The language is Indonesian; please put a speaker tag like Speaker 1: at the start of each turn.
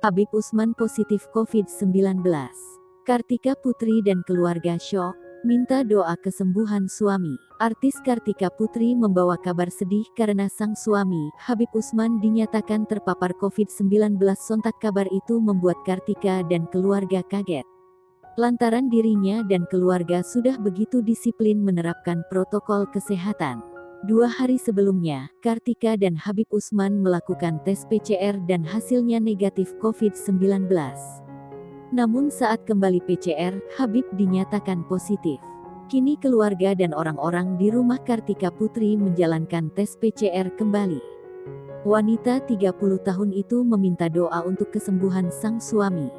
Speaker 1: Habib Usman positif COVID-19. Kartika Putri dan keluarga syok, minta doa kesembuhan suami. Artis Kartika Putri membawa kabar sedih karena sang suami, Habib Usman, dinyatakan terpapar COVID-19. Sontak kabar itu membuat Kartika dan keluarga kaget. Lantaran dirinya dan keluarga sudah begitu disiplin menerapkan protokol kesehatan. 2 hari sebelumnya, Kartika dan Habib Usman melakukan tes PCR dan hasilnya negatif COVID-19. Namun saat kembali PCR, Habib dinyatakan positif. Kini keluarga dan orang-orang di rumah Kartika Putri menjalankan tes PCR kembali. Wanita 30 tahun itu meminta doa untuk kesembuhan sang suami.